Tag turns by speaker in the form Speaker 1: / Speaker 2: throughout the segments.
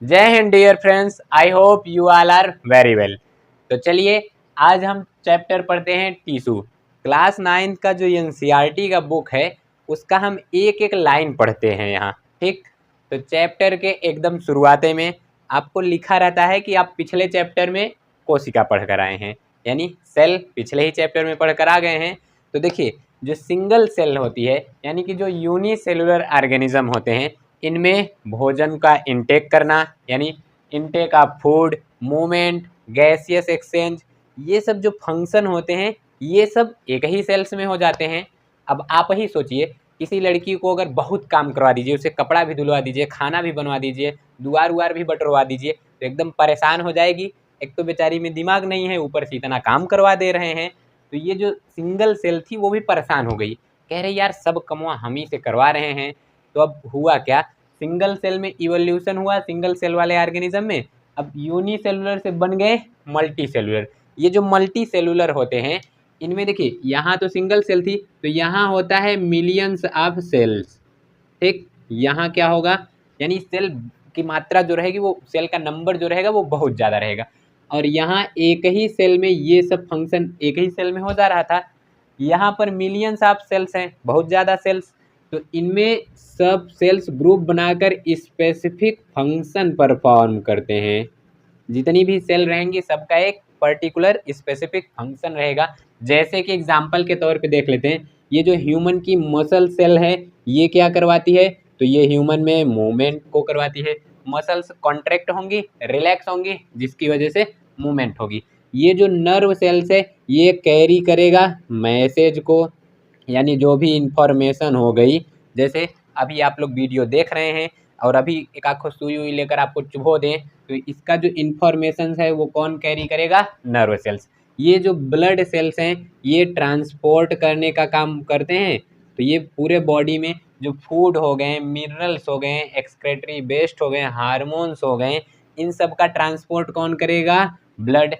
Speaker 1: जय हिंद dear friends, I hope you all are very well. तो चलिए आज हम चैप्टर पढ़ते हैं टिश्यू। क्लास 9 का जो एनसीईआरटी का बुक है उसका हम एक एक लाइन पढ़ते हैं यहाँ। ठीक, तो चैप्टर के एकदम शुरुआते में आपको लिखा रहता है कि आप पिछले चैप्टर में कोशिका पढ़ कर आए हैं, यानी सेल पिछले ही चैप्टर में पढ़ कर आ गए हैं। तो देखिए, जो सिंगल सेल होती है यानी कि जो यूनिसेलुलर ऑर्गेनिज्म होते हैं, इनमें भोजन का इनटेक करना यानी intake of food, movement, gaseous exchange, ये सब जो फंक्शन होते हैं ये सब एक ही सेल्स में हो जाते हैं। अब आप ही सोचिए, किसी लड़की को अगर बहुत काम करवा दीजिए, उसे कपड़ा भी धुलवा दीजिए, खाना भी बनवा दीजिए, दुआर उआर भी बटरवा दीजिए, तो एकदम परेशान हो जाएगी। एक तो बेचारी में दिमाग नहीं है, ऊपर से इतना काम करवा दे रहे हैं। तो ये जो सिंगल सेल थी वो भी परेशान हो गई, कह रहे यार सब कमवा हम ही से करवा रहे हैं। तो अब हुआ क्या, सिंगल सेल में इवोल्यूशन हुआ सिंगल सेल वाले ऑर्गेनिज्म में। अब यूनिसेलुलर से बन गए मल्टी सेलुलर। ये जो मल्टी सेलुलर होते हैं इनमें देखिए, यहाँ तो सिंगल सेल थी तो यहाँ होता है मिलियंस ऑफ सेल्स। ठीक, यहाँ क्या होगा, यानी सेल की मात्रा जो रहेगी, वो सेल का नंबर जो रहेगा वो बहुत ज़्यादा रहेगा। और यहाँ एक ही सेल में ये सब फंक्शन एक ही सेल में हो जा रहा था। यहाँ पर मिलियंस ऑफ सेल्स हैं, बहुत ज़्यादा सेल्स। तो इनमें सब सेल्स ग्रुप बनाकर स्पेसिफिक फंक्शन परफॉर्म करते हैं। जितनी भी सेल रहेंगी सबका एक पर्टिकुलर स्पेसिफिक फंक्शन रहेगा। जैसे कि एग्जांपल के तौर पे देख लेते हैं, ये जो ह्यूमन की मसल सेल है ये क्या करवाती है, तो ये ह्यूमन में मूवमेंट को करवाती है। मसल्स कॉन्ट्रैक्ट होंगी, रिलैक्स होंगी, जिसकी वजह से मूवमेंट होगी। ये जो नर्व सेल्स है ये कैरी करेगा मैसेज को, यानी जो भी इंफॉर्मेशन हो गई। जैसे अभी आप लोग वीडियो देख रहे हैं और अभी एक आँख सुई हुई लेकर आपको चुभो दें, तो इसका जो इंफॉर्मेशन है वो कौन कैरी करेगा, नर्व सेल्स। ये जो ब्लड सेल्स हैं ये ट्रांसपोर्ट करने का काम करते हैं। तो ये पूरे बॉडी में जो फूड हो गए, मिनरल्स हो गए, एक्सक्रेटरी वेस्ट हो गए, हार्मोन्स हो गए, इन सब का ट्रांसपोर्ट कौन करेगा, ब्लड।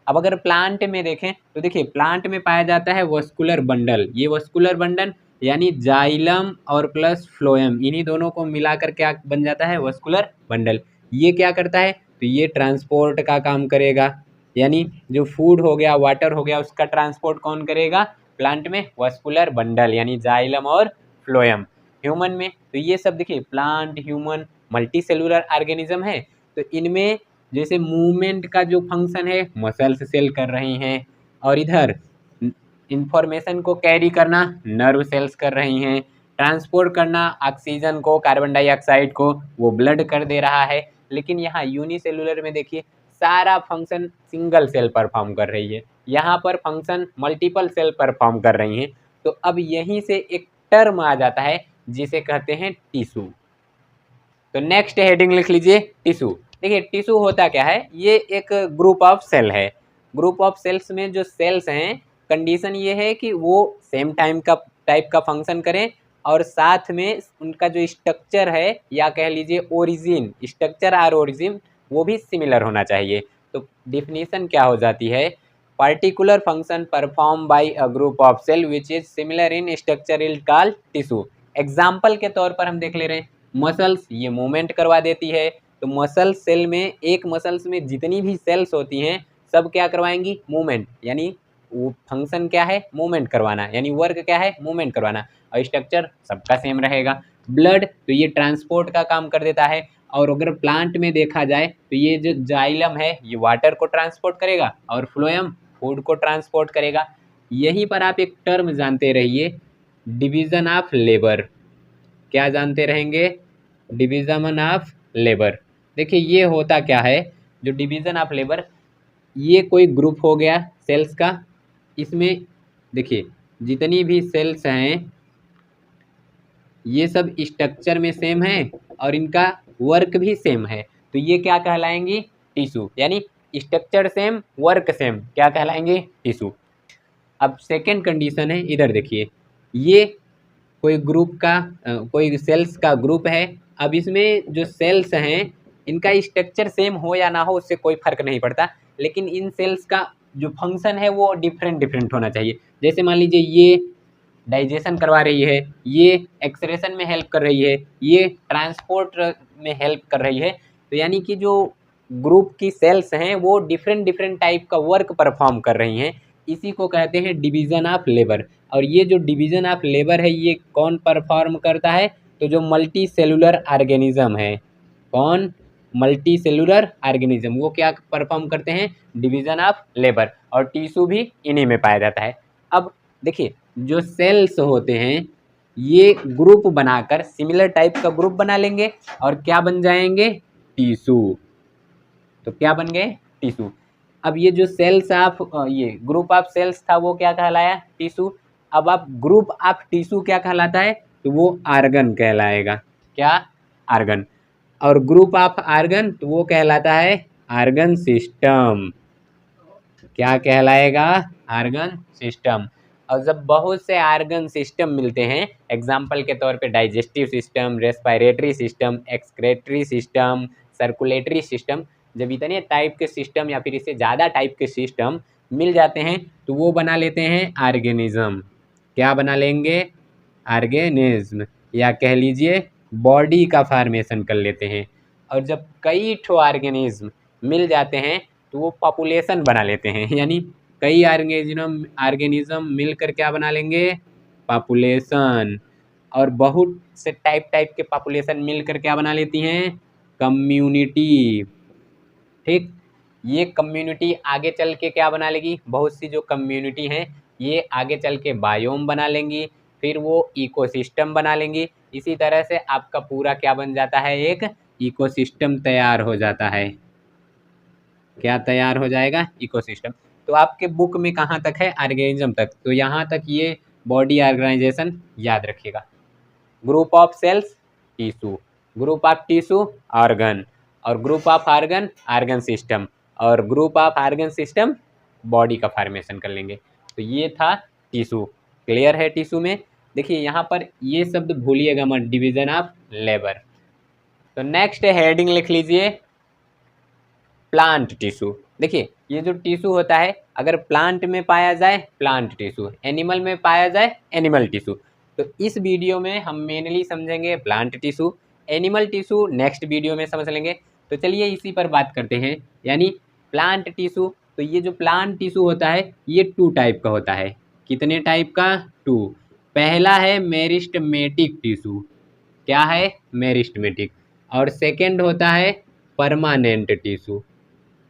Speaker 1: अब अगर प्लांट में देखें तो देखिए, प्लांट में पाया जाता है वस्कुलर बंडल। ये वस्कुलर बंडल यानी जाइलम और प्लस फ्लोएम, इन्हीं दोनों को मिलाकर क्या बन जाता है, वस्कुलर बंडल। ये क्या करता है, तो ये ट्रांसपोर्ट का काम करेगा। यानी जो फूड हो गया, वाटर हो गया, उसका ट्रांसपोर्ट कौन करेगा, प्लांट में वस्कुलर बंडल यानी जाइलम और फ्लोएम। ह्यूमन में तो ये सब देखिए, plant, human, multi cellular organism है। तो इनमें जैसे मूवमेंट का जो फंक्शन है मसल्स सेल कर रही हैं, और इधर इंफॉर्मेशन को कैरी करना नर्व सेल्स कर रही हैं, ट्रांसपोर्ट करना ऑक्सीजन को, कार्बन डाइऑक्साइड को, वो ब्लड कर दे रहा है। लेकिन यहाँ यूनिसेलुलर में देखिए, सारा फंक्शन सिंगल सेल परफॉर्म कर रही है, यहाँ पर फंक्शन मल्टीपल सेल परफॉर्म कर रही हैं। तो अब यहीं से एक टर्म आ जाता है जिसे कहते हैं टिश्यू। तो नेक्स्ट हेडिंग लिख लीजिए, टिश्यू। देखिए टिश्यू होता क्या है, ये एक ग्रुप ऑफ सेल है। ग्रुप ऑफ सेल्स में जो सेल्स हैं, कंडीशन ये है कि वो सेम टाइप का फंक्शन करें, और साथ में उनका जो स्ट्रक्चर है या कह लीजिए ओरिजिन, स्ट्रक्चर और ओरिजिन वो भी सिमिलर होना चाहिए। तो डिफिनीशन क्या हो जाती है, particular function perform by a group of cell which is similar in structure is called tissue. Example के तौर पर हम देख ले रहे हैं, मसल्स ये मूवमेंट करवा देती है। तो मसल सेल में, एक मसल्स में जितनी भी सेल्स होती हैं सब क्या करवाएंगी, मूवमेंट। यानी वो फंक्शन क्या है, मूवमेंट करवाना, यानी वर्क क्या है, मूवमेंट करवाना, और स्ट्रक्चर सबका सेम रहेगा। ब्लड तो ये ट्रांसपोर्ट का काम कर देता है। और अगर प्लांट में देखा जाए तो ये जो जाइलम है ये वाटर को ट्रांसपोर्ट करेगा, और फ्लोएम फूड को ट्रांसपोर्ट करेगा। यहीं पर आप एक टर्म जानते रहिए, डिवीजन ऑफ लेबर। क्या जानते रहेंगे, डिवीजन ऑफ लेबर। देखिए ये होता क्या है, जो डिवीजन ऑफ लेबर, ये कोई ग्रुप हो गया सेल्स का। इसमें देखिए जितनी भी सेल्स हैं ये सब स्ट्रक्चर में सेम है और इनका वर्क भी सेम है। तो ये क्या कहलाएंगी, टिश्यू। यानी स्ट्रक्चर सेम, वर्क सेम, क्या कहलाएंगे, टिश्यू। अब सेकेंड कंडीशन है, इधर देखिए, ये कोई ग्रुप का कोई सेल्स का ग्रुप है। अब इसमें जो सेल्स हैं इनका स्ट्रक्चर सेम हो या ना हो उससे कोई फर्क नहीं पड़ता, लेकिन इन सेल्स का जो फंक्शन है वो डिफरेंट डिफरेंट होना चाहिए। जैसे मान लीजिए ये डाइजेशन करवा रही है, ये एक्सक्रेशन में हेल्प कर रही है, ये ट्रांसपोर्ट में हेल्प कर रही है। तो यानी कि जो ग्रुप की सेल्स हैं वो डिफरेंट डिफरेंट टाइप का वर्क परफॉर्म कर रही हैं, इसी को कहते हैं डिवीज़न ऑफ लेबर। और ये जो डिवीज़न ऑफ लेबर है ये कौन परफॉर्म करता है, तो जो मल्टी सेलुलर ऑर्गेनिज्म है, कौन, मल्टी सेलुलर ऑर्गेनिज्म, वो क्या परफॉर्म करते हैं, डिवीज़न ऑफ लेबर। और टिश्यू भी इन्हीं में पाया जाता है। अब देखिए जो सेल्स होते हैं ये ग्रुप बनाकर सिमिलर टाइप का ग्रुप बना लेंगे और क्या बन जाएंगे, टिश्यू। तो क्या बन गए, टिश्यू। अब ये जो सेल्स ऑफ ये ग्रुप ऑफ सेल्स था वो क्या कहलाया, टिश्यू। अब आप ग्रुप ऑफ टिश्यू क्या कहलाता है, तो वो आर्गन कहलाएगा, क्या, आर्गन। और ग्रुप ऑफ आर्गन तो वो कहलाता है आर्गन सिस्टम, क्या कहलाएगा, आर्गन सिस्टम। और जब बहुत से आर्गन सिस्टम मिलते हैं, एग्जाम्पल के तौर पे digestive system, respiratory system, excretory system, circulatory system, जब इतने टाइप के सिस्टम या फिर इससे ज़्यादा टाइप के सिस्टम मिल जाते हैं तो वो बना लेते हैं ऑर्गेनिज्म, क्या बना लेंगे, ऑर्गेनिज्म, या कह लीजिए बॉडी का फॉर्मेशन कर लेते हैं। और जब कई ठो ऑर्गेनिज्म मिल जाते हैं तो वो पॉपुलेशन बना लेते हैं, यानी कई ऑर्गेनिज्म मिलकर क्या बना लेंगे, पॉपुलेशन। और बहुत से टाइप के पॉपुलेशन मिलकर क्या बना लेती हैं, कम्युनिटी। ठीक, ये कम्युनिटी आगे चल के क्या बना लेगी, बहुत सी जो कम्युनिटी हैं ये आगे चल के बायोम बना लेंगी, फिर वो इकोसिस्टम बना लेंगी। इसी तरह से आपका पूरा क्या बन जाता है, एक इकोसिस्टम तैयार हो जाता है, क्या तैयार हो जाएगा, इकोसिस्टम। तो आपके बुक में कहाँ तक है, ऑर्गेनिज्म तक, तो यहाँ तक ये बॉडी ऑर्गेनाइजेशन याद रखिएगा। Group of cells tissue, group of tissue organ, और group of organ organ system, और group of organ system body का फॉर्मेशन कर लेंगे। तो ये था टिश्यू, क्लियर है। टिश्यू में देखिए यहाँ पर ये शब्द भूलिएगा मत, डिवीजन ऑफ लेबर। तो नेक्स्ट हेडिंग लिख लीजिए प्लांट टिश्यू। देखिए ये जो टिश्यू होता है अगर प्लांट में पाया जाए प्लांट टिश्यू, एनिमल में पाया जाए एनिमल टिश्यू। तो इस वीडियो में हम मेनली समझेंगे plant tissue, animal tissue next video में समझ लेंगे। तो चलिए इसी पर बात करते हैं, यानी प्लांट टिश्यू। तो ये जो प्लांट टिश्यू होता है ये 2 टाइप का होता है, कितने टाइप का, 2। पहला है मेरिस्टमेटिक टिश्यू, क्या है, मेरिस्टमेटिक। और सेकेंड होता है परमानेंट टिश्यू,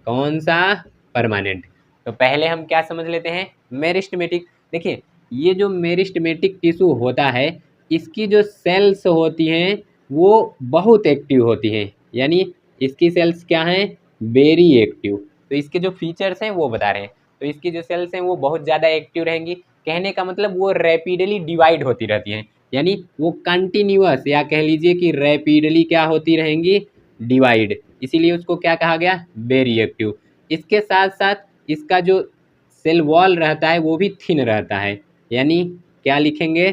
Speaker 1: कौन सा, परमानेंट। तो पहले हम क्या समझ लेते हैं, मेरिस्टमेटिक। देखिए ये जो मेरिस्टमेटिक टिश्यू होता है इसकी जो सेल्स होती हैं वो बहुत एक्टिव होती हैं, यानी इसकी सेल्स क्या हैं, वेरी एक्टिव। तो इसके जो फीचर्स हैं वो बता रहे हैं। तो इसकी जो सेल्स हैं वो बहुत ज़्यादा एक्टिव रहेंगी, कहने का मतलब वो रैपिडली डिवाइड होती रहती हैं, यानी वो कंटिन्यूअस या कह लीजिए कि रैपिडली क्या होती रहेंगी, डिवाइड, इसीलिए उसको क्या कहा गया, वेरी एक्टिव। इसके साथ साथ इसका जो सेल वॉल रहता है वो भी थिन रहता है, यानी क्या लिखेंगे,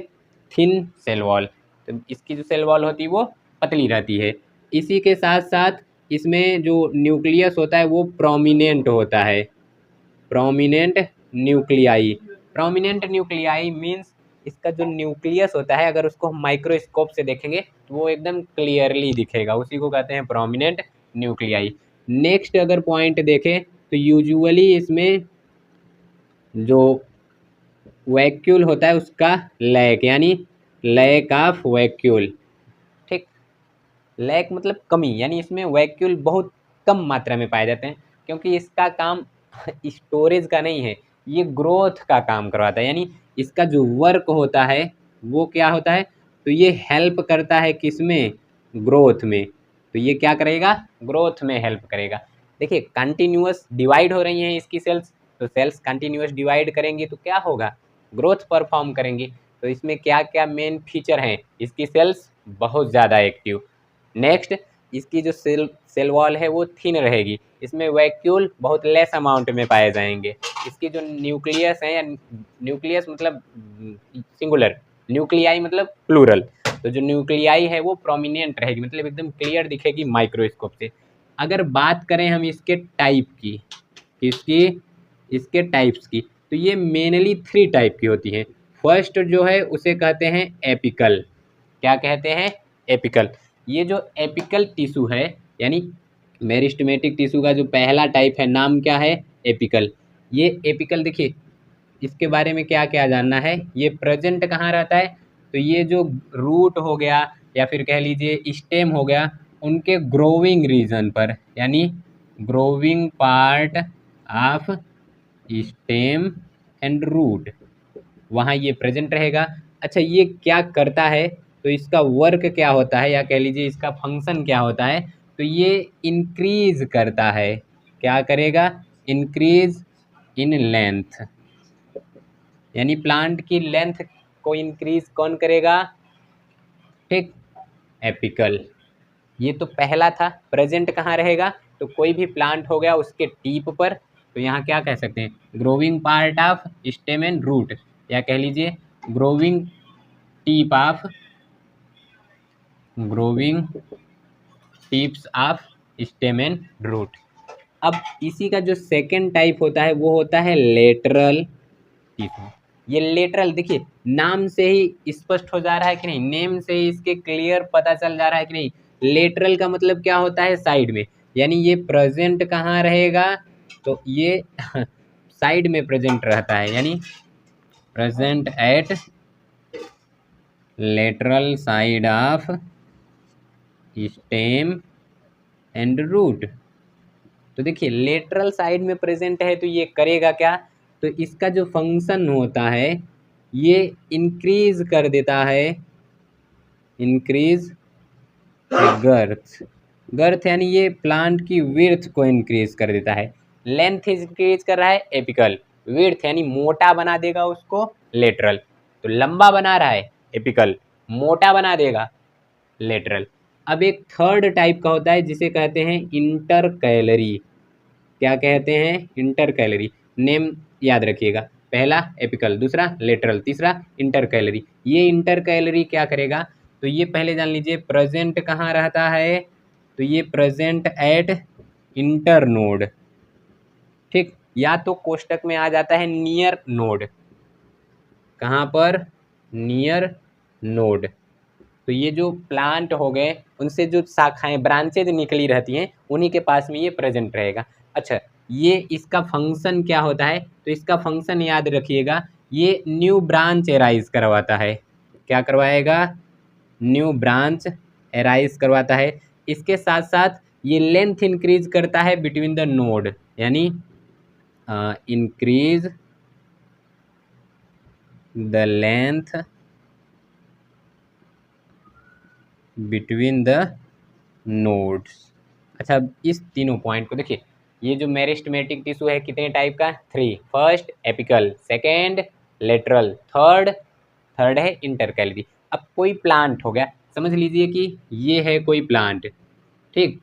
Speaker 1: थिन सेल वॉल। तो इसकी जो सेल वॉल होती है वो पतली रहती है। इसी के साथ साथ इसमें जो न्यूक्लियस होता है वो प्रोमिनेंट होता है, prominent nuclei. Prominent nuclei means इसका जो न्यूक्लियस होता है अगर उसको हम माइक्रोस्कोप से देखेंगे तो वो एकदम क्लियरली दिखेगा, उसी को कहते हैं प्रोमिनेंट न्यूक्लियाई। नेक्स्ट अगर पॉइंट देखें तो यूजुअली इसमें जो वैक्यूल होता है उसका लैक, यानी लैक ऑफ वैक्यूल। ठीक, लैक मतलब कमी, यानी इसमें वैक्यूल बहुत कम मात्रा में पाए जाते हैं, क्योंकि इसका काम स्टोरेज का नहीं है, ये ग्रोथ का काम करवाता है, यानी इसका जो वर्क होता है वो क्या होता है, तो ये हेल्प करता है किसमें, ग्रोथ में। तो ये क्या करेगा, ग्रोथ में हेल्प करेगा। देखिए कंटिन्यूअस डिवाइड हो रही हैं इसकी सेल्स, तो सेल्स कंटिन्यूअस डिवाइड करेंगी तो क्या होगा, ग्रोथ परफॉर्म करेंगी। तो इसमें क्या क्या मेन फीचर हैं, इसकी सेल्स बहुत ज़्यादा एक्टिव। नेक्स्ट इसकी जो सेल वॉल है वो थिन रहेगी, इसमें वैक्यूल बहुत लेस अमाउंट में पाए जाएंगे। इसकी जो न्यूक्लियस है, या न्यूक्लियस मतलब सिंगुलर, न्यूक्लियाई मतलब प्लूरल, तो जो न्यूक्लियाई है वो प्रोमिनेंट रहेगी, मतलब एकदम क्लियर दिखेगी माइक्रोस्कोप से। अगर बात करें हम इसके टाइप की, किसकी, इसके टाइप्स की, तो ये मेनली 3 टाइप की होती हैं। फर्स्ट जो है उसे कहते हैं एपिकल, क्या कहते हैं, एपिकल। ये जो एपिकल टिश्यू है, यानी मेरिस्टेमेटिक टिश्यू का जो पहला टाइप है नाम क्या है? एपिकल। ये एपिकल देखिए, इसके बारे में क्या क्या जानना है। ये प्रेजेंट कहाँ रहता है? तो ये जो रूट हो गया या फिर कह लीजिए स्टेम हो गया, उनके ग्रोविंग रीजन पर, यानी growing part of stem and root, वहाँ ये प्रेजेंट रहेगा। अच्छा, ये क्या करता है? तो इसका वर्क क्या होता है या कह लीजिए इसका फंक्शन क्या होता है? तो ये इंक्रीज करता है। क्या करेगा? इंक्रीज इन लेंथ, यानी प्लांट की लेंथ को इंक्रीज कौन करेगा? ठीक, एपिकल। ये तो पहला था। प्रेजेंट कहाँ रहेगा? तो कोई भी प्लांट हो गया उसके टीप पर, तो यहाँ क्या कह सकते हैं? Growing part of stem and root, या कह लीजिए growing tip of, growing tips of stem and root. अब इसी का जो सेकेंड टाइप होता है वो होता है लेटरल टिश्यू। ये लेटरल देखिए, नाम से ही स्पष्ट हो जा रहा है कि नहीं, नेम से ही इसके क्लियर पता चल जा रहा है कि नहीं। लेटरल का मतलब क्या होता है? साइड में, यानी ये प्रेजेंट कहाँ रहेगा? तो ये साइड में प्रेजेंट रहता है, यानी present at lateral side of stem and root. तो देखिए लेटरल साइड में प्रेजेंट है तो ये करेगा क्या? तो इसका जो फंक्शन होता है ये इंक्रीज कर देता है, इंक्रीज गर्थ। गर्थ यानी ये प्लांट की विड्थ को इंक्रीज कर देता है। लेंथ इंक्रीज कर रहा है एपिकल, विड्थ यानी मोटा बना देगा उसको लेटरल। तो लंबा बना रहा है एपिकल, मोटा बना देगा लेटरल। अब एक थर्ड टाइप का होता है जिसे कहते हैं इंटर कैलरी। क्या कहते हैं? Inter calorie. नेम याद रखिएगा, पहला एपिकल, दूसरा लेटरल, तीसरा इंटर कैलरी। ये इंटर कैलरी क्या करेगा? तो ये पहले जान लीजिए प्रेजेंट कहाँ रहता है? तो ये प्रेजेंट एट इंटर नोड। ठीक, या तो कोष्टक में आ जाता है नियर नोड। कहाँ पर? Near node. तो ये जो प्लांट हो गए उनसे जो शाखाएं, ब्रांचेज निकली रहती हैं, उन्हीं के पास में ये प्रेजेंट रहेगा। अच्छा, ये इसका फंक्शन क्या होता है? तो इसका फंक्शन याद रखिएगा, ये न्यू ब्रांच एराइज करवाता है। क्या करवाएगा? न्यू ब्रांच एराइज करवाता है। इसके साथ साथ ये लेंथ इंक्रीज करता है बिटवीन द नोड, यानी increase the length between the nodes. अच्छा, अब इस तीनों पॉइंट को देखिए, ये जो मेरिस्टेमेटिक टिश्यू है कितने टाइप का? 3। First apical, second lateral, third है इंटरकैलरी। अब कोई प्लांट हो गया, समझ लीजिए कि ये है कोई प्लांट, ठीक।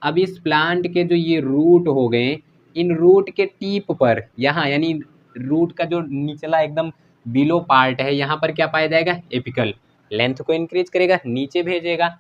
Speaker 1: अब इस प्लांट के जो ये रूट हो गए, इन रूट के टीप पर यहाँ, यानी रूट का जो निचला एकदम बिलो पार्ट है, यहाँ पर क्या पाया जाएगा? एपिकल। लेंथ को इंक्रीज करेगा, नीचे भेजेगा।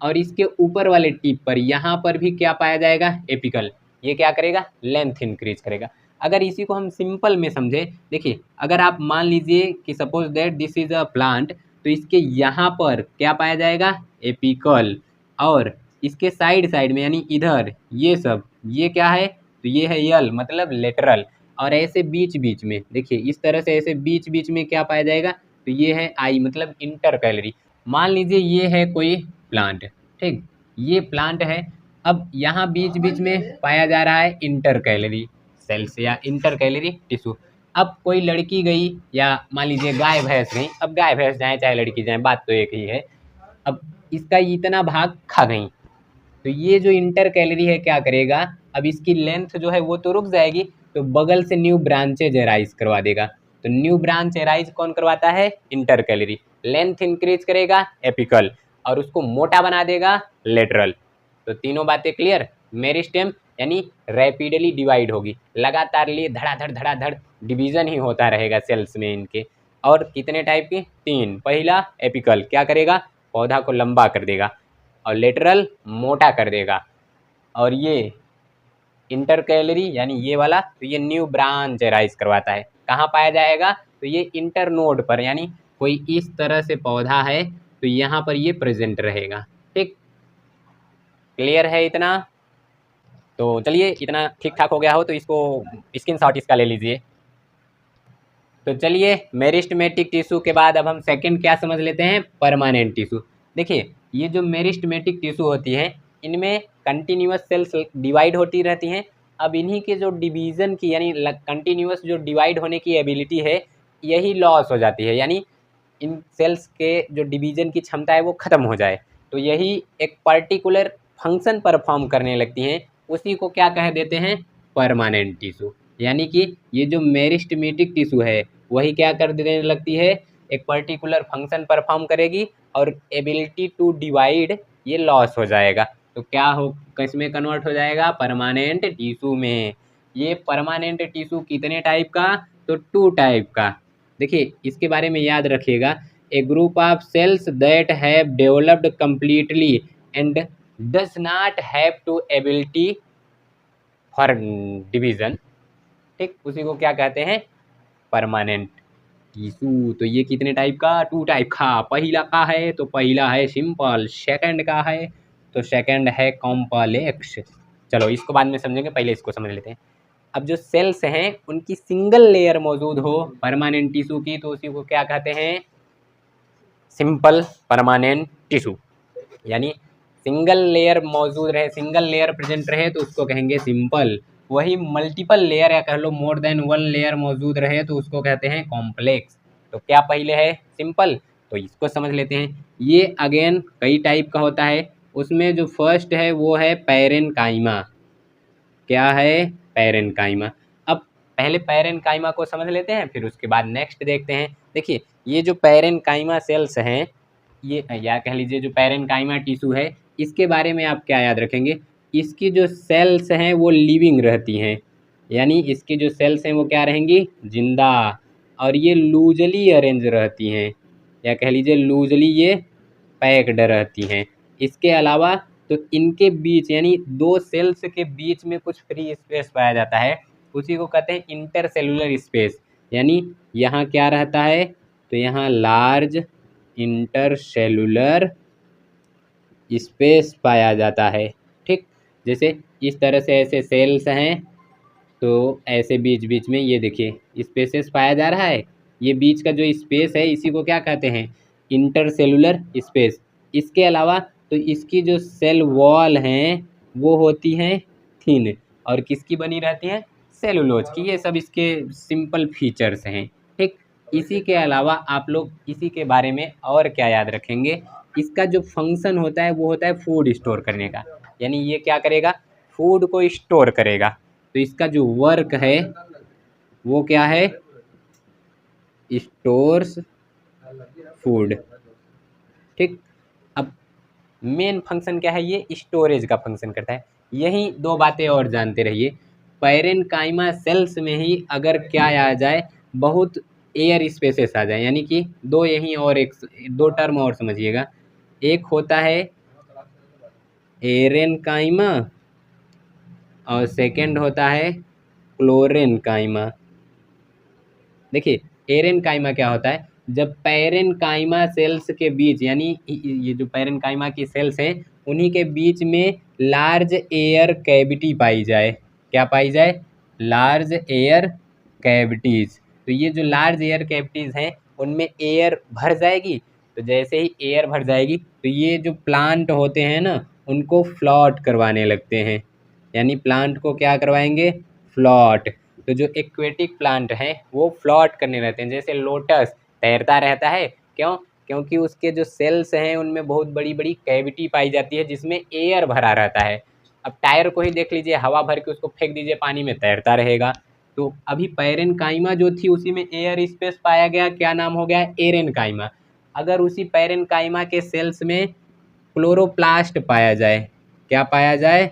Speaker 1: और इसके ऊपर वाले टिप पर यहाँ पर भी क्या पाया जाएगा? एपिकल। ये क्या करेगा? लेंथ इंक्रीज करेगा। अगर इसी को हम सिंपल में समझे, देखिए अगर आप मान लीजिए कि suppose that this is a plant, तो इसके यहाँ पर क्या पाया जाएगा? एपिकल। और इसके साइड साइड में, यानी इधर ये सब, ये क्या है? तो ये है यल, मतलब लेटरल। और ऐसे बीच बीच में देखिए, इस तरह से ऐसे बीच बीच में क्या पाया जाएगा? तो ये है आई, मतलब इंटर कैलरी। मान लीजिए ये है कोई प्लांट, ठीक, ये प्लांट है। अब यहाँ बीच बीच में पाया जा रहा है इंटर कैलरी सेल्स या इंटर कैलरी टिश्यू। अब कोई लड़की गई या मान लीजिए गाय भैंस गई, अब गाय भैंस जाए चाहे लड़की जाए, बात तो एक ही है। अब इसका इतना भाग खा गई, तो ये जो इंटर कैलरी है क्या करेगा? अब इसकी लेंथ जो है वो तो रुक जाएगी, तो बगल से न्यू ब्रांचेज एराइज करवा देगा। तो न्यू ब्रांच एराइज कौन करवाता है? Inter calorie. लेंथ इंक्रीज करेगा एपिकल, और उसको मोटा बना देगा लेटरल। तो तीनों बातें क्लियर। मेरिस्टेम यानी रैपिडली डिवाइड होगी, लगातार लिए धड़ाधड़ डिवीजन ही होता रहेगा सेल्स में इनके। और कितने टाइप की? 3। पहला एपिकल क्या करेगा? पौधा को लंबा कर देगा, और लेटरल मोटा कर देगा। और ये इंटर कैलरी यानी ये वाला, तो ये न्यू ब्रांच एराइज करवाता है। कहाँ पाया जाएगा? तो ये इंटर नोड पर, यानी कोई इस तरह से पौधा है तो यहाँ पर ये प्रेजेंट रहेगा। ठीक, क्लियर है इतना? तो चलिए, इतना ठीक ठाक हो गया हो तो इसको स्क्रीनशॉट इसका ले लीजिए। तो चलिए, मेरिस्टेमेटिक टिश्यू के बाद अब हम सेकंड क्या समझ लेते हैं, परमानेंट टिश्यू। देखिए, ये जो मेरिस्टेमेटिक टिश्यू होती है, इनमें कंटिन्यूअस सेल्स डिवाइड होती रहती हैं। अब इन्हीं के जो डिवीज़न की यानी कंटिन्यूअस जो डिवाइड होने की एबिलिटी है, यही लॉस हो जाती है, यानी इन सेल्स के जो डिवीज़न की क्षमता है वो ख़त्म हो जाए, तो यही एक पर्टिकुलर फंक्शन परफॉर्म करने लगती हैं, उसी को क्या कह देते हैं, परमानेंट टिश्यू। यानी कि ये जो मेरिस्टेमेटिक टिश्यू है, वही क्या कर देने लगती है, एक पर्टिकुलर फंक्शन परफॉर्म करेगी और एबिलिटी टू डिवाइड ये लॉस हो जाएगा। तो क्या हो, किसमें कन्वर्ट हो जाएगा, परमानेंट टिश्यू में। ये परमानेंट टिश्यू कितने टाइप का, तो 2 टाइप का। देखिए, इसके बारे में याद रखिएगा, a group of cells that have developed completely and does not have to ability for division, ठीक, उसी को क्या कहते हैं, परमानेंट टिश्यू। तो ये कितने टाइप का, 2 टाइप का। पहला का है तो पहला है सिंपल, सेकंड का है तो सेकंड है कॉम्प्लेक्स। चलो, इसको बाद में समझेंगे, पहले इसको समझ लेते हैं। अब जो सेल्स हैं उनकी सिंगल लेयर मौजूद हो परमानेंट टिश्यू की, तो उसी को क्या कहते हैं, सिंपल परमानेंट टिश्यू। यानी सिंगल लेयर मौजूद रहे, सिंगल लेयर प्रेजेंट रहे तो उसको कहेंगे सिंपल। वही मल्टीपल लेयर या कह लो मोर देन 1 लेयर मौजूद रहे तो उसको कहते हैं कॉम्प्लेक्स। तो क्या पहले है, सिंपल, तो इसको समझ लेते हैं। ये अगेन कई टाइप का होता है, उसमें जो फर्स्ट है वो है पैरेनकाइमा। क्या है, पैरेनकाइमा। अब पहले पैरेनकाइमा को समझ लेते हैं, फिर उसके बाद नेक्स्ट देखते हैं। देखिए, ये जो पैरेनकाइमा सेल्स हैं, ये या कह लीजिए जो पैरेनकाइमा टिश्यू है, इसके बारे में आप क्या याद रखेंगे, इसकी जो सेल्स हैं वो लिविंग रहती हैं, यानी इसकी जो सेल्स हैं वो क्या रहेंगी, जिंदा, और ये लूजली अरेंज रहती हैं, या कह लीजिए लूजली ये पैक्ड रहती हैं। इसके अलावा तो इनके बीच यानी 2 सेल्स के बीच में कुछ फ्री स्पेस पाया जाता है, उसी को कहते हैं इंटरसेलुलर स्पेस। यानी यहाँ क्या रहता है, तो यहाँ लार्ज इंटरसेलुलर स्पेस पाया जाता है, ठीक। जैसे इस तरह से ऐसे सेल्स हैं, तो ऐसे बीच बीच में ये देखिए स्पेसेस पाया जा रहा है। ये बीच का जो स्पेस है इसी को क्या कहते हैं, इंटरसेलुलर स्पेस। इसके अलावा तो इसकी जो सेल वॉल हैं वो होती हैं थिन, और किसकी बनी रहती हैं, सेलुलोज की। ये सब इसके सिंपल फीचर्स हैं, ठीक। इसी के अलावा आप लोग इसी के बारे में और क्या याद रखेंगे, इसका जो फंक्शन होता है वो होता है फूड स्टोर करने का। यानी ये क्या करेगा, फूड को स्टोर करेगा। तो इसका जो वर्क है वो क्या है, स्टोर्स फूड, ठीक। अब मेन फंक्शन क्या है, ये स्टोरेज का फंक्शन करता है। यही 2 बातें और जानते रहिए, पैरेनकाइमा सेल्स में ही अगर क्या आ जाए, बहुत एयर स्पेसेस आ जाए, यानी कि 2 यहीं और एक 2 टर्म और समझिएगा। एक होता है एरेनकाइमा और सेकंड होता है क्लोरेनकाइमा। देखिए, एरेनकाइमा क्या होता है, जब पैरेनकाइमा सेल्स के बीच यानी ये जो पैरेनकाइमा की सेल्स हैं उन्हीं के बीच में लार्ज एयर कैविटी पाई जाए। क्या पाई जाए, लार्ज एयर कैविटीज़। तो ये जो लार्ज एयर कैविटीज़ हैं उनमें एयर भर जाएगी, तो जैसे ही एयर भर जाएगी तो ये जो प्लांट होते हैं ना उनको फ्लॉट करवाने लगते हैं। यानी प्लांट को क्या करवाएंगे, फ्लॉट। तो जो एक्वेटिक प्लांट हैं वो फ्लॉट करने रहते हैं, जैसे लोटस तैरता रहता है, क्यों, क्योंकि उसके जो सेल्स हैं उनमें बहुत बड़ी बड़ी कैविटी पाई जाती है जिसमें एयर भरा रहता है। अब टायर को ही देख लीजिए, हवा भर के उसको फेंक दीजिए पानी में, तैरता रहेगा। तो अभी पैरेनकाइमा जो थी उसी में एयर स्पेस पाया गया, क्या नाम हो गया, एरेनकाइमा। अगर उसी पैरेनकाइमा के सेल्स में क्लोरोप्लास्ट पाया जाए, क्या पाया जाए,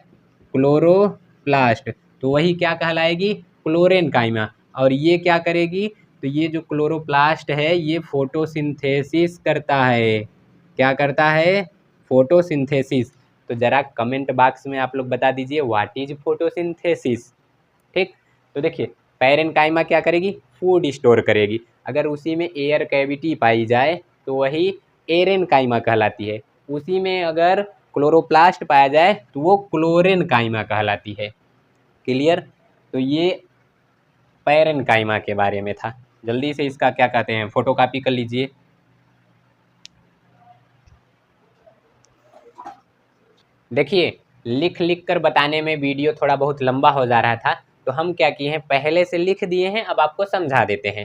Speaker 1: क्लोरोप्लास्ट, तो वही क्या कहलाएगी, क्लोरेनकाइमा। और ये क्या करेगी, तो ये जो क्लोरोप्लास्ट है ये फोटोसिंथेसिस करता है। क्या करता है, फोटोसिंथेसिस। तो ज़रा कमेंट बॉक्स में आप लोग बता दीजिए व्हाट इज फोटोसिंथेसिस, ठीक। तो देखिए, पैरेनकाइमा क्या करेगी, फूड स्टोर करेगी। अगर उसी में एयर कैविटी पाई जाए तो वही एरेनकाइमा कहलाती है। उसी में अगर क्लोरोप्लास्ट पाया जाए तो वो क्लोरेनकाइमा कहलाती है। क्लियर। तो ये पैरेनकाइमा के बारे में था। जल्दी से इसका क्या कहते हैं फोटोकॉपी कर लीजिए। देखिए लिख लिख कर बताने में वीडियो थोड़ा बहुत लंबा हो जा रहा था, तो हम क्या किए हैं पहले से लिख दिए हैं, अब आपको समझा देते हैं।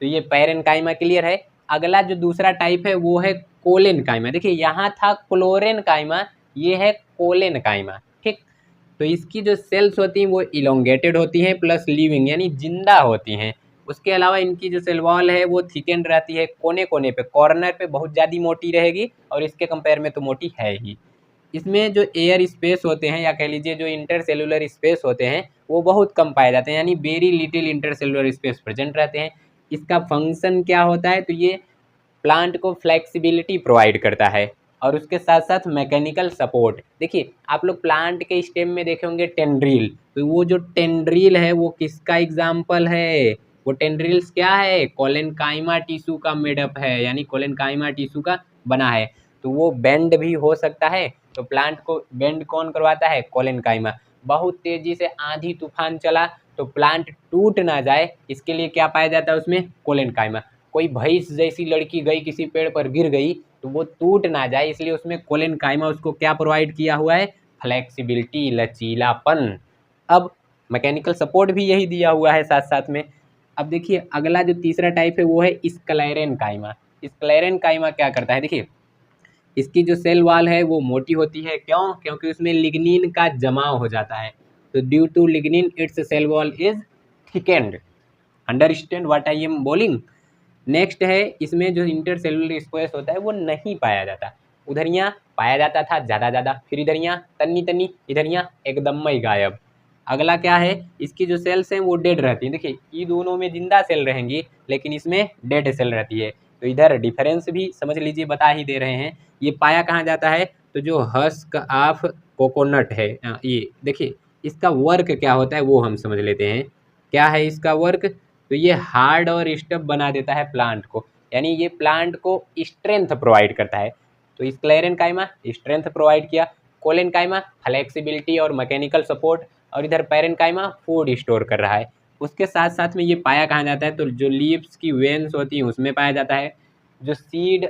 Speaker 1: तो ये पैरेनकाइमा क्लियर है। अगला जो दूसरा टाइप है वो है कोलेनकाइमा। देखिए यहाँ था क्लोरेनकाइमा, ये है कोलेनकाइमा। ठीक, तो इसकी जो सेल्स होती हैं वो इलोंगेटेड होती हैं प्लस लिविंग यानी जिंदा होती हैं। उसके अलावा इनकी जो सेल वॉल है वो थिकेंड रहती है, कोने कोने पे कॉर्नर पे बहुत ज़्यादा मोटी रहेगी, और इसके कंपेयर में तो मोटी है ही। इसमें जो एयर स्पेस होते हैं या कह लीजिए जो इंटरसेलुलर स्पेस होते हैं वो बहुत कम पाए जाते हैं, यानी very little intercellular space present रहते हैं। इसका फंक्शन क्या होता है, तो ये प्लांट को फ्लेक्सिबिलिटी प्रोवाइड करता है और उसके साथ साथ मैकेनिकल सपोर्ट। देखिए आप लोग प्लांट के स्टेम में देखे होंगे टेंड्रिल, तो वो जो टेंड्रिल है वो किसका एग्जाम्पल है, वो टेंड्रिल्स क्या है, कोलेनकाइमा टिश्यू का मेडअप है, यानी कोलेनकाइमा टिश्यू का बना है। तो वो बेंड भी हो सकता है, तो प्लांट को बेंड कौन करवाता है, कोलेनकाइमा। बहुत तेजी से आंधी तूफान चला तो प्लांट टूट ना जाए, इसके लिए क्या पाया जाता है उसमें, कोलेनकाइमा। कोई भैंस जैसी लड़की गई किसी पेड़ पर गिर गई तो वो टूट ना जाए, इसलिए उसमें कोलेनकाइमा उसको क्या प्रोवाइड किया हुआ है, फ्लेक्सिबिलिटी, लचीलापन। अब मैकेनिकल सपोर्ट भी यही दिया हुआ है साथ साथ में। अब देखिए अगला जो तीसरा टाइप है वो है स्क्लेरेनकाइमा। स्क्लेरेनकाइमा क्या करता है, देखिए इसकी जो सेल वॉल है वो मोटी होती है, क्यों, क्योंकि उसमें लिग्निन का जमाव हो जाता है। तो due to lignin its cell wall is thickened. Understand what I am बोलिंग। नेक्स्ट है इसमें जो इंटरसेलुलर स्पेस होता है वो नहीं पाया जाता। उधर यहाँ पाया जाता था ज़्यादा, फिर इधर यहाँ तन्नी तन्नी, इधर यहाँ एकदम ही गायब। अगला क्या है, इसकी जो सेल्स हैं वो डेड रहती हैं। देखिए ये दोनों में जिंदा सेल रहेंगी लेकिन इसमें डेड सेल रहती है, तो इधर डिफरेंस भी समझ लीजिए, बता ही दे रहे हैं। ये पाया कहाँ जाता है, तो जो हस्क ऑफ कोकोनट है, ये देखिए इसका वर्क क्या होता है वो हम समझ लेते हैं। क्या है इसका वर्क, तो ये हार्ड और स्टफ बना देता है प्लांट को, यानी ये प्लांट को स्ट्रेंथ प्रोवाइड करता है। तो स्क्लेरेनकाइमा स्ट्रेंथ प्रोवाइड किया, कोलेनकाइमा फ्लेक्सिबिलिटी और मैकेनिकल सपोर्ट, और इधर पैरेनकाइमा फूड स्टोर कर रहा है। उसके साथ साथ में ये पाया कहाँ जाता है, तो जो लीव्स की वेन्स होती हैं उसमें पाया जाता है। जो सीड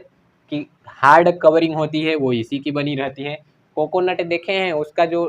Speaker 1: की हार्ड कवरिंग होती है वो इसी की बनी रहती है। कोकोनट देखे हैं, उसका जो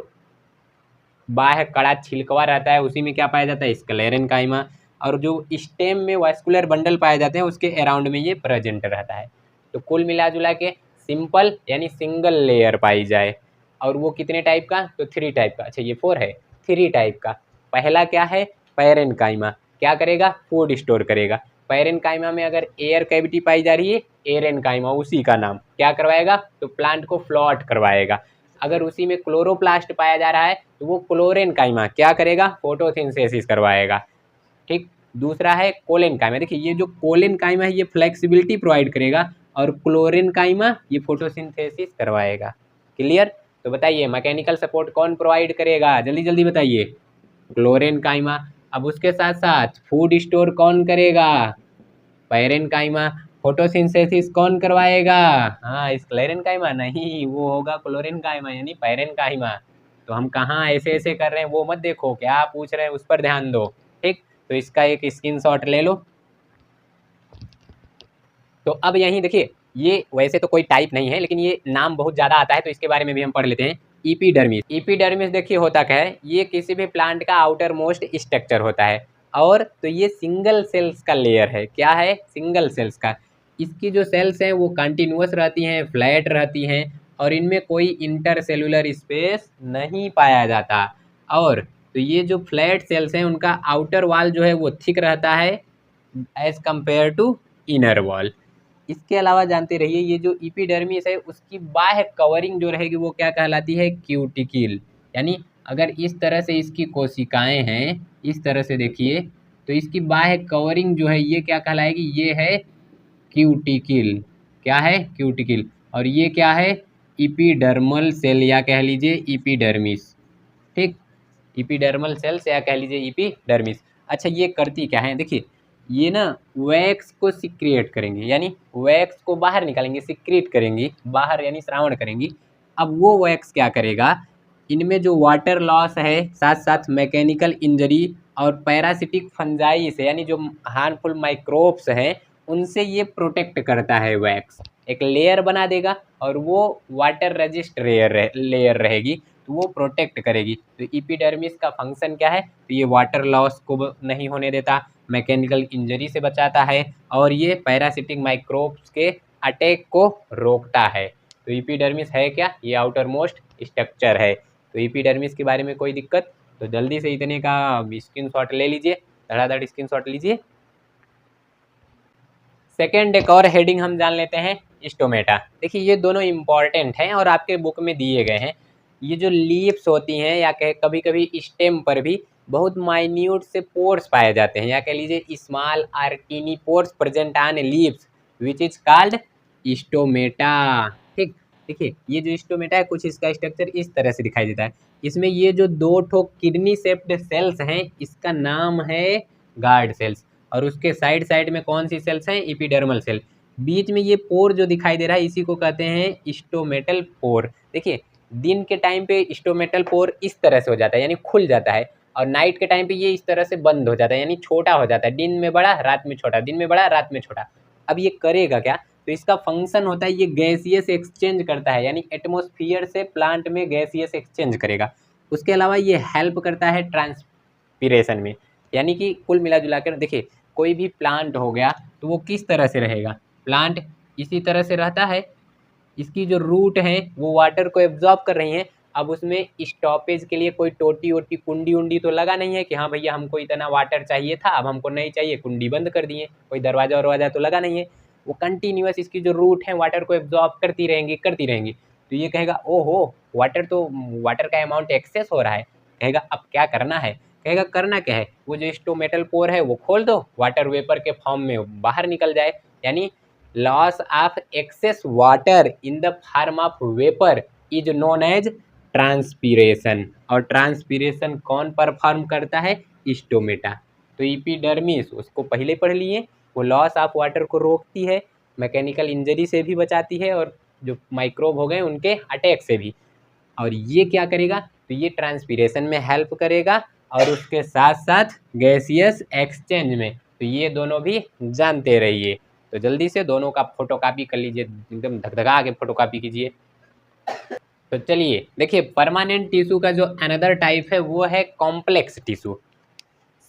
Speaker 1: बाह्य कड़ा छिलकवा रहता है उसी में क्या पाया जाता है, स्क्लेरेनकाइमा। और जो स्टेम में वास्कुलर बंडल पाए जाते हैं उसके अराउंड में ये प्रेजेंट रहता है। तो कुल मिला जुला के सिंपल यानी सिंगल लेयर पाई जाए, और वो कितने टाइप का, तो 3 टाइप का। अच्छा ये 4 है, 3 टाइप का। पहला क्या है, पैरेनकाइमा क्या करेगा, फूड स्टोर करेगा। पैरेनकाइमा में अगर एयर कैविटी पाई जा रही है, एरेनकाइमा उसी का नाम क्या करवाएगा, तो प्लांट को फ्लॉट करवाएगा। अगर उसी में क्लोरोप्लास्ट पाया जा रहा है तो वो क्लोरेनकाइमा क्या करेगा, फोटोसिंथेसिस करवाएगा। ठीक, दूसरा है कोलेनकाइमा। देखिए ये जो कोलेनकाइमा है ये फ्लेक्सिबिलिटी प्रोवाइड करेगा, और क्लोरेनकाइमा ये फोटोसिंथेसिस करवाएगा। क्लियर। तो बताइए मैकेनिकल सपोर्ट कौन प्रोवाइड करेगा, जल्दी जल्दी बताइए, क्लोरेनकाइमा। अब उसके साथ साथ फूड स्टोर कौन करेगा, पैरेनकाइमा। फोटोसिंथेसिस कौन करवाएगा, हाँ स्क्लेरेनकाइमा नहीं, वो होगा क्लोरेनकाइमा यानी पैरेनकाइमा। तो हम कहाँ ऐसे ऐसे कर रहे हैं वो मत देखो, क्या पूछ रहे हैं उस पर ध्यान दो। ठीक, तो इसका एक स्क्रीनशॉट ले लो। तो अब यहीं देखिए, ये वैसे तो कोई टाइप नहीं है लेकिन ये नाम बहुत ज़्यादा आता है तो इसके बारे में भी हम पढ़ लेते हैं। ईपीडर्मिस। ईपीडर्मिस देखिए होता क्या है, ये किसी भी प्लांट का आउटर मोस्ट स्ट्रक्चर होता है, और तो ये सिंगल सेल्स का लेयर है। क्या है, सिंगल सेल्स का। इसकी जो सेल्स हैं वो कंटिन्यूस रहती हैं, फ्लैट रहती हैं, और इनमें कोई इंटरसेलुलर स्पेस नहीं पाया जाता। और तो ये जो फ्लैट सेल्स हैं उनका आउटर वॉल जो है वो थिक रहता है as compare to inner wall. इसके अलावा जानते रहिए ये जो एपिडर्मिस है उसकी बाह्य कवरिंग जो रहेगी वो क्या कहलाती है, क्यूटिकल। यानी अगर इस तरह से इसकी कोशिकाएं हैं, इस तरह से देखिए, तो इसकी बाह्य कवरिंग जो है ये क्या कहलाएगी, ये है क्यूटिकल। क्या है, क्यूटिकल। और ये क्या है, एपिडर्मल सेल या कह लीजिए एपिडर्मिस। ठीक, एपिडर्मल सेल्स या कह लीजिए एपिडर्मिस। अच्छा ये करती क्या है, देखिए ये ना वैक्स को सिक्रिएट करेंगे, यानी वैक्स को बाहर निकालेंगे, सिक्रिएट करेंगी बाहर यानी श्रावण करेंगी। अब वो वैक्स क्या करेगा, इनमें जो वाटर लॉस है, साथ साथ मैकेनिकल इंजरी और पैरासिटिक फंजाई से, यानी जो हार्मफुल माइक्रोब्स हैं, उनसे ये प्रोटेक्ट करता है। वैक्स एक लेयर बना देगा और वो वाटर रेजिस्ट लेयर रहेगी, तो वो प्रोटेक्ट करेगी। तो एपिडर्मिस का फंक्शन क्या है? तो ये वाटर लॉस को नहीं होने देता, मैकेनिकल इंजरी से बचाता है और ये पैरासिटिक माइक्रोब्स के अटैक को रोकता है। तो एपिडर्मिस है क्या? ये आउटर मोस्ट स्ट्रक्चर है। तो एपिडर्मिस के बारे में कोई दिक्कत? तो जल्दी से इतने का स्क्रीनशॉट ले लीजिए, धड़ाधड़ स्क्रीनशॉट लीजिए। सेकेंड एक और हेडिंग हम जान लेते हैं, स्टोमेटा। देखिए ये दोनों इंपॉर्टेंट हैं और आपके बुक में दिए गए हैं। ये जो लीव्स होती हैं या कहे कभी कभी स्टेम पर भी बहुत माइन्यूट से पोर्स पाए जाते हैं, या कह लीजिए small or tiny pores present on leaves which is called stomata. ठीक, देखिए ये जो स्टोमेटा है, कुछ इसका स्ट्रक्चर इस तरह से दिखाई देता है। इसमें ये जो दो ठो किडनी शेप्ड सेल्स हैं, इसका नाम है गार्ड सेल्स, और उसके साइड साइड में कौन सी सेल्स हैं? Epidermal cell. बीच में ये पोर जो दिखाई दे रहा है, इसी को कहते हैं स्टोमेटल पोर। देखिए दिन के टाइम पे स्टोमेटल पोर इस तरह से हो जाता है, यानी खुल जाता है, और नाइट के टाइम पे ये इस तरह से बंद हो जाता है, यानी छोटा हो जाता है। दिन में बड़ा, रात में छोटा, दिन में बड़ा, रात में छोटा। अब ये करेगा क्या? तो इसका फंक्शन होता है, ये गैसियस एक्सचेंज करता है, यानी एटमोस्फियर से प्लांट में गैसियस एक्सचेंज करेगा। उसके अलावा ये हेल्प करता है ट्रांसपीरेशन में, यानी कि कुल मिला जुला कर देखिए कोई भी प्लांट हो गया तो वो किस तरह से रहेगा? प्लांट इसी तरह से रहता है, इसकी जो रूट है वो वाटर को एब्जॉर्ब कर रही हैं। अब उसमें स्टॉपेज के लिए कोई टोटी वोटी कुंडी उंडी तो लगा नहीं है कि हाँ भैया हमको इतना वाटर चाहिए था, अब हमको नहीं चाहिए, कुंडी बंद कर दिए। कोई दरवाजा वरवाजा तो लगा नहीं है। वो कंटिन्यूस इसकी जो रूट है वाटर को एब्जॉर्ब करती रहेंगी करती रहेंगी। तो ये कहेगा ओहो वाटर का अमाउंट एक्सेस हो रहा है, कहेगा अब क्या करना है? कहेगा करना क्या है? वो जो स्टोमेटल पोर है वो खोल दो, वाटर वेपर के फॉर्म में बाहर निकल जाए। यानी loss of excess water in the form of vapour is known as transpiration. और ट्रांसपीरेशन कौन परफॉर्म करता है? स्टोमेटा। तो एपिडर्मिस उसको पहले पढ़ लिए, वो लॉस ऑफ वाटर को रोकती है, मैकेनिकल इंजरी से भी बचाती है, और जो माइक्रोब हो गए उनके अटैक से भी। और ये क्या करेगा? तो ये ट्रांसपीरेशन में हेल्प करेगा और उसके साथ साथ गैसियस एक्सचेंज में। तो ये दोनों भी जानते रहिए। तो जल्दी से दोनों का फोटोकॉपी कर लीजिए, एकदम धकधका के फोटोकॉपी कीजिए। तो चलिए देखिए, परमानेंट टिश्यू का जो अनदर टाइप है वो है कॉम्प्लेक्स टिश्यू।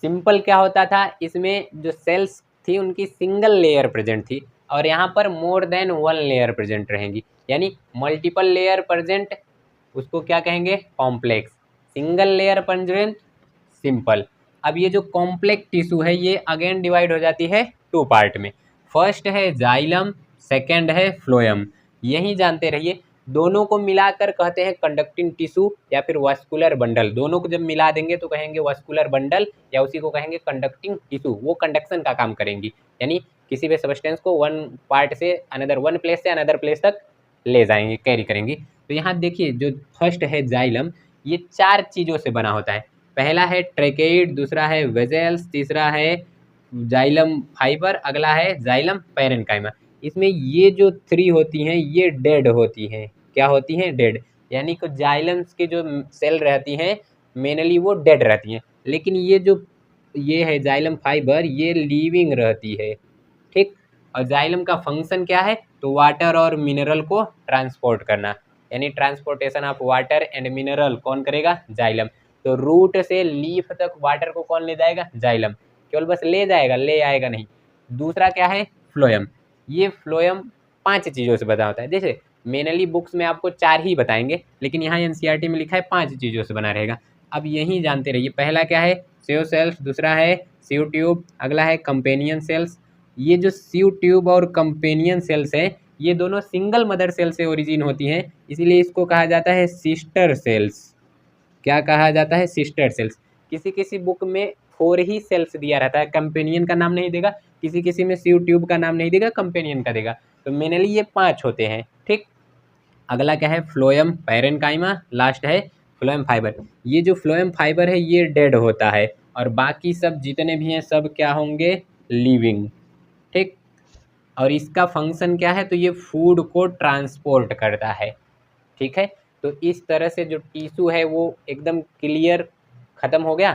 Speaker 1: सिंपल क्या होता था, इसमें जो सेल्स थी उनकी सिंगल लेयर प्रेजेंट थी, और यहाँ पर more than one layer present रहेंगी, यानी मल्टीपल लेयर प्रेजेंट, उसको क्या कहेंगे? Complex. Single layer present, simple. अब ये जो कॉम्प्लेक्स टिश्यू है ये अगेन डिवाइड हो जाती है टू पार्ट में। फर्स्ट है जाइलम, सेकेंड है फ्लोएम। यही जानते रहिए। दोनों को मिलाकर कहते हैं कंडक्टिंग टिश्यू या फिर वास्कुलर बंडल। दोनों को जब मिला देंगे तो कहेंगे वास्कुलर बंडल, या उसी को कहेंगे कंडक्टिंग टिश्यू। वो कंडक्शन का काम करेंगी, यानी किसी भी सब्सटेंस को वन पार्ट से अनदर, वन प्लेस से अनदर प्लेस तक ले जाएंगे, कैरी करेंगी। तो यहाँ देखिए जो फर्स्ट है जाइलम, ये 4 चीज़ों से बना होता है। पहला है ट्रेकेइड, दूसरा है वेजेल्स, तीसरा है जाइलम फाइबर, अगला है जाइलम पैरेन्काइमा। इसमें ये जो 3 होती हैं ये डेड होती हैं। क्या होती हैं? डेड। यानी कि जाइलम्स के जो सेल रहती हैं मेनली वो डेड रहती हैं, लेकिन ये है जाइलम फाइबर, ये लिविंग रहती है। ठीक। और जाइलम का फंक्शन क्या है? तो वाटर और मिनरल को ट्रांसपोर्ट करना, यानी transportation of water and mineral कौन करेगा? जाइलम। तो रूट से लीफ तक वाटर को कौन ले जाएगा? जाइलम। केवल बस ले जाएगा, ले आएगा नहीं। दूसरा क्या है? फ्लोएम। ये फ्लोएम 5 चीज़ों से बना होता है। जैसे मेनली बुक्स में आपको 4 ही बताएंगे, लेकिन यहाँ एनसीईआरटी में लिखा है 5 चीज़ों से बना रहेगा। अब यही जानते रहिए। पहला क्या है? सेव सेल्स, दूसरा है सीव ट्यूब, अगला है कंपेनियन सेल्स। ये जो सीव ट्यूब और कंपेनियन सेल्स हैं ये दोनों सिंगल मदर सेल से ओरिजिन होती हैं, इसीलिए इसको कहा जाता है सिस्टर सेल्स। क्या कहा जाता है? Sister cells. किसी किसी बुक में 4 ही सेल्स दिया रहता है, कंपेनियन का नाम नहीं देगा, किसी किसी में सीव ट्यूब का नाम नहीं देगा, कंपेनियन का देगा। तो मेनली ये 5 होते हैं। ठीक। अगला क्या है? फ्लोएम पैरेन्काइमा, लास्ट है फ्लोएम फाइबर। ये जो फ्लोएम फाइबर है ये डेड होता है, और बाकी सब जितने भी हैं सब क्या होंगे? लिविंग। ठीक। और इसका फंक्शन क्या है? तो ये फूड को ट्रांसपोर्ट करता है। ठीक है। तो इस तरह से जो टिश्यू है वो एकदम क्लियर ख़त्म हो गया,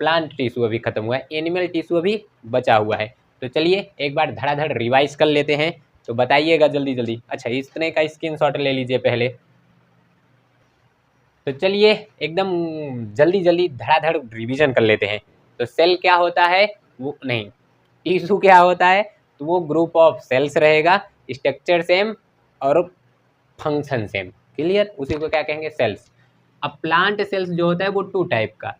Speaker 1: प्लांट टिश्यू अभी ख़त्म हुआ है, एनिमल टिश्यू अभी बचा हुआ है। तो चलिए एक बार धड़ाधड़ रिवाइज कर लेते हैं, तो बताइएगा जल्दी जल्दी। अच्छा, इतने का स्क्रीनशॉट ले लीजिए पहले। तो चलिए एकदम जल्दी जल्दी धड़ाधड़ रिवीजन कर लेते हैं। तो सेल क्या होता है, वो नहीं, टिश्यू क्या होता है, तो वो ग्रुप ऑफ सेल्स रहेगा, स्ट्रक्चर सेम और फंक्शन सेम, क्लियर, उसी को क्या कहेंगे, सेल्स। अब प्लांट सेल्स जो होता है वो 2 टाइप का,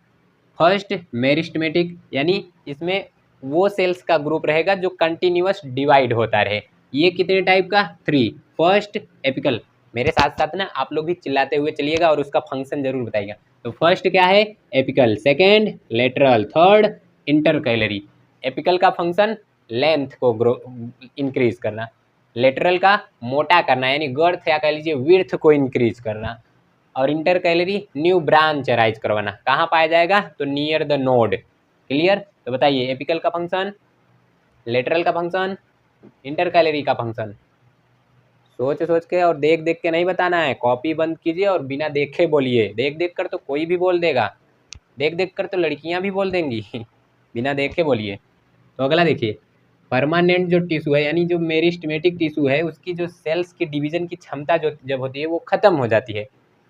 Speaker 1: फर्स्ट मेरिस्टेमेटिक, यानी इसमें वो सेल्स का ग्रुप रहेगा जो कंटिन्यूअस डिवाइड होता रहे। ये कितने टाइप का, 3। फर्स्ट एपिकल, मेरे साथ साथ ना आप लोग भी चिल्लाते हुए चलिएगा और उसका फंक्शन जरूर बताइएगा। तो फर्स्ट क्या है, apical, second lateral, third intercalary. Apical का फंक्शन लेंथ को ग्रो इंक्रीज करना, लेटरल का मोटा करना यानी गर्थ या कह लीजिए विड्थ को इंक्रीज करना, और इंटरकैलरी न्यू ब्रांच राइज करवाना। कहाँ पाया जाएगा, तो नियर द नोड, क्लियर। तो बताइए एपिकल का फंक्शन, लेटरल का फंक्शन, इंटरकैलरी का फंक्शन, सोच सोच के और देख देख के नहीं बताना है, कॉपी बंद कीजिए और बिना देखे बोलिए। देख देख कर तो कोई भी बोल देगा, देख देख कर तो लड़कियां भी बोल देंगी बिना देखे बोलिए। तो अगला देखिए, परमानेंट जो टिश्यू है यानी जो मेरिस्टेमेटिक टिश्यू है उसकी जो सेल्स की डिवीजन की क्षमता जो जब होती है वो खत्म हो जाती है।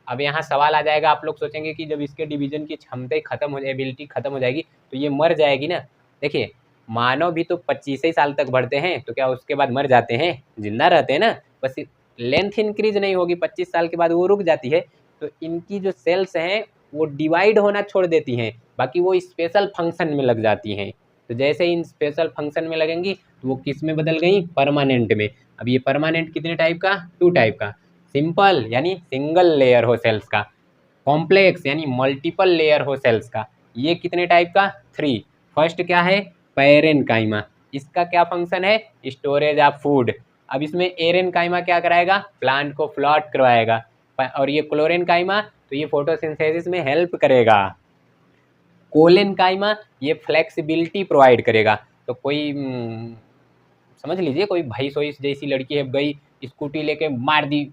Speaker 1: अब यहाँ सवाल आ जाएगा, आप लोग सोचेंगे कि जब इसके डिवीजन की क्षमता ही खत्म हो जाए, एबिलिटी खत्म हो जाएगी तो ये मर जाएगी ना। देखिए मानव भी तो 25 ही साल तक बढ़ते हैं, तो क्या उसके बाद मर जाते हैं, जिंदा रहते हैं ना, बस लेंथ इंक्रीज नहीं होगी, 25 साल के बाद वो रुक जाती है। तो इनकी जो सेल्स हैं वो डिवाइड होना छोड़ देती हैं, बाकी वो स्पेशल फंक्शन में लग जाती हैं। तो जैसे इन स्पेशल फंक्शन में लगेंगी तो वो किस में बदल गई, परमानेंट में। अब ये परमानेंट कितने टाइप का, 2 टाइप का, सिंपल यानी सिंगल लेयर हो सेल्स का, कॉम्प्लेक्स यानी मल्टीपल लेयर हो सेल्स का। ये कितने टाइप का, 3। फर्स्ट क्या है, पैरेनकाइमा, इसका क्या फंक्शन है, स्टोरेज ऑफ फूड। अब इसमें एरेनकाइमा क्या कराएगा, प्लांट को फ्लॉट करवाएगा, और ये क्लोरेनकाइमा तो ये फोटोसिंथेसिस में हेल्प करेगा। कोलेनकाइमा ये फ्लेक्सिबिलिटी प्रोवाइड करेगा। तो कोई समझ लीजिए कोई भैंस वैस जैसी लड़की है, गई स्कूटी लेके मार दी,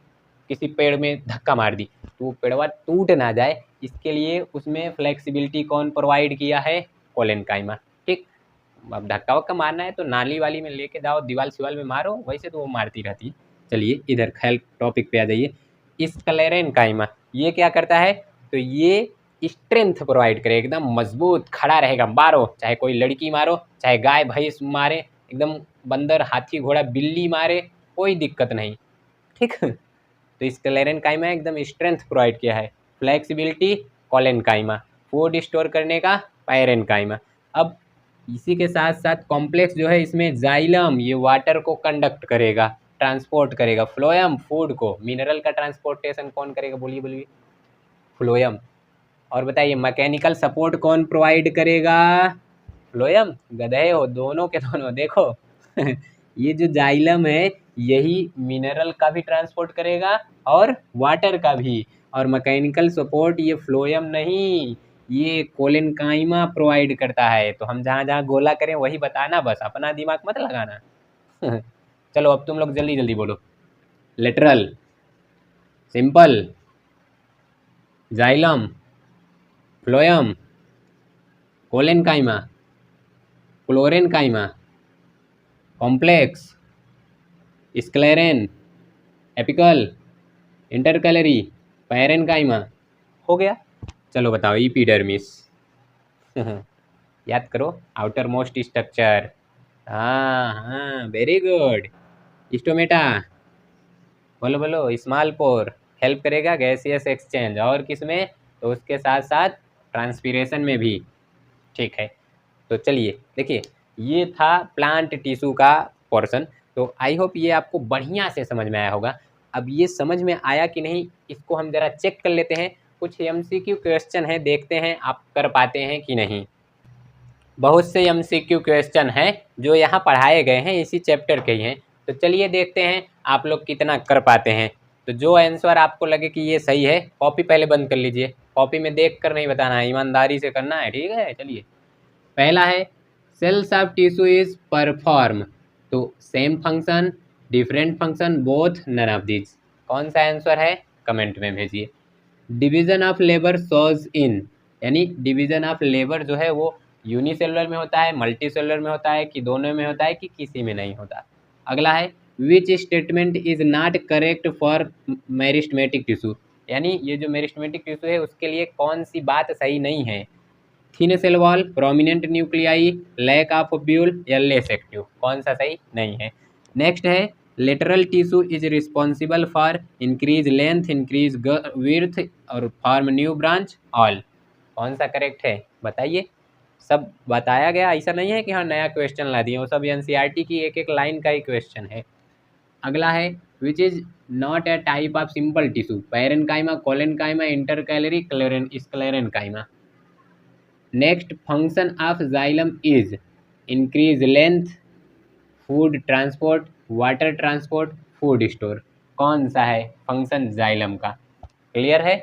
Speaker 1: किसी पेड़ में धक्का मार दी, तो वो पेड़वा टूट ना जाए इसके लिए उसमें फ्लेक्सिबिलिटी कौन प्रोवाइड किया है, कोलेनकाइमा, ठीक। अब धक्का वक्का मारना है तो नाली वाली में लेके जाओ, दीवाल सिवाल में मारो, वैसे तो वो मारती रहती। चलिए इधर खैर टॉपिक पे आ जाइए। स्क्लेरेनकाइमा ये क्या करता है, तो ये स्ट्रेंथ प्रोवाइड करे, एकदम मजबूत खड़ा रहेगा, मारो चाहे कोई लड़की मारो, चाहे गाय भैंस मारे, एकदम बंदर हाथी घोड़ा बिल्ली मारे, कोई दिक्कत नहीं, ठीक। तो स्क्लेरेनकाइमा एकदम स्ट्रेंथ प्रोवाइड किया है, फ्लेक्सिबिलिटी कोलेनकाइमा, फूड स्टोर करने का पैरेनकाइमा। अब इसी के साथ साथ कॉम्प्लेक्स जो है इसमें जाइलम ये वाटर को कंडक्ट करेगा, ट्रांसपोर्ट करेगा, फ्लोएम फूड को, मिनरल का ट्रांसपोर्टेशन कौन करेगा, बोलिए बोलिए, फ्लोएम। और बताइए मैकेनिकल सपोर्ट कौन प्रोवाइड करेगा, फ्लोएम। गधे हो दोनों के दोनों, देखो ये जो जाइलम है यही मिनरल का भी ट्रांसपोर्ट करेगा और वाटर का भी, और मैकेनिकल सपोर्ट ये फ्लोएम नहीं, ये कोलेनकाइमा प्रोवाइड करता है। तो हम जहाँ जहाँ गोला करें वही बताना, बस अपना दिमाग मत लगाना चलो अब तुम लोग जल्दी जल्दी बोलो, lateral, simple, xylem, phloem, collenchyma, chlorenchyma, complex, sclerenchyma, apical, intercalary, parenchyma, हो गया। चलो बताओ एपिडर्मिस याद करो, आउटर मोस्ट स्ट्रक्चर, हाँ हाँ वेरी गुड। स्टोमेटा, बोलो बोलो, स्मॉल पोर, हेल्प करेगा गैसियस एक्सचेंज, और किस में, तो उसके साथ साथ ट्रांसपीरेशन में भी, ठीक है। तो चलिए देखिए ये था प्लांट टिश्यू का पोर्शन। तो आई होप ये आपको बढ़िया से समझ में आया होगा। अब ये समझ में आया कि नहीं इसको हम ज़रा चेक कर लेते हैं, कुछ MCQ क्वेश्चन है, देखते हैं आप कर पाते हैं कि नहीं। बहुत से MCQ क्वेश्चन हैं जो यहाँ पढ़ाए गए हैं, इसी चैप्टर के ही हैं। तो चलिए देखते हैं आप लोग कितना कर पाते हैं। तो जो आंसर आपको लगे कि ये सही है, कॉपी पहले बंद कर लीजिए, कॉपी में देख कर नहीं बताना है, ईमानदारी से करना है, ठीक है। चलिए पहला है cells of tissue is perform, तो same function, different function, both, none of these, कौन सा आंसर है, कमेंट में भेजिए। Division of labour shows in, यानी डिवीजन ऑफ लेबर जो है वो यूनिसेलुलर में होता है, मल्टी सेलुलर में होता है, कि दोनों में होता है, कि किसी में नहीं होता। अगला है which statement is not correct for meristematic tissue, यानी ये जो मेरिस्टेमेटिक टिश्यू है उसके लिए कौन सी बात सही नहीं है। Thin cell wall, prominent nuclei, lack of ओब्यूल या लेस एक्टिव, कौन सा सही नहीं है। नेक्स्ट है lateral tissue is responsible for increase length, increase width और फॉर्म न्यू ब्रांच, ऑल, कौन सा करेक्ट है बताइए। सब बताया गया, ऐसा नहीं है कि हाँ नया क्वेश्चन ला दिए, वो सब एनसीईआरटी की एक एक लाइन का ही क्वेश्चन है। अगला है which is not a type of simple tissue, parenchyma, collenchyma, intercalary, sclerenchyma. Next function of xylem is increase length, food transport, water transport, food store, कौन सा है फंक्शन जाइलम का, क्लियर है।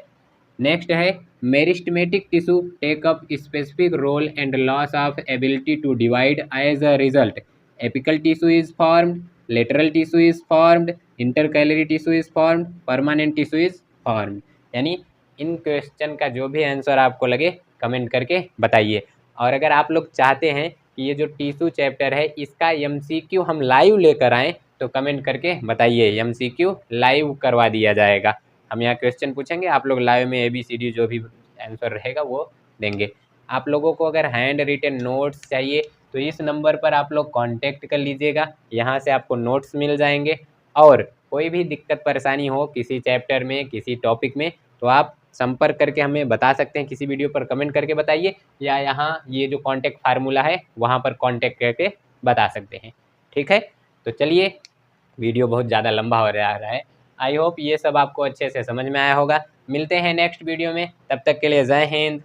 Speaker 1: नेक्स्ट है meristematic tissue take up specific role and loss of ability to divide as a result, apical tissue is formed, lateral tissue is formed, intercalary tissue is formed, permanent tissue is formed. यानी इन question का जो भी answer आपको लगे comment करके बताइए। और अगर आप लोग चाहते हैं कि ये जो टिश्यू चैप्टर है इसका एमसीक्यू हम लाइव लेकर आएँ तो कमेंट करके बताइए, एमसीक्यू लाइव करवा दिया जाएगा। हम यहाँ क्वेश्चन पूछेंगे, आप लोग लाइव में ABCD जो भी आंसर रहेगा वो देंगे। आप लोगों को अगर हैंड रिटन नोट्स चाहिए तो इस नंबर पर आप लोग कांटेक्ट कर लीजिएगा, यहाँ से आपको नोट्स मिल जाएंगे। और कोई भी दिक्कत परेशानी हो किसी चैप्टर में, किसी टॉपिक में, तो आप संपर्क करके हमें बता सकते हैं, किसी वीडियो पर कमेंट करके बताइए, या यहाँ ये जो कॉन्टैक्ट फार्मूला है वहाँ पर कॉन्टैक्ट करके बता सकते हैं। ठीक है, तो चलिए वीडियो बहुत ज़्यादा लंबा हो रहा है। आई होप ये सब आपको अच्छे से समझ में आया होगा। मिलते हैं नेक्स्ट वीडियो में, तब तक के लिए जय हिंद,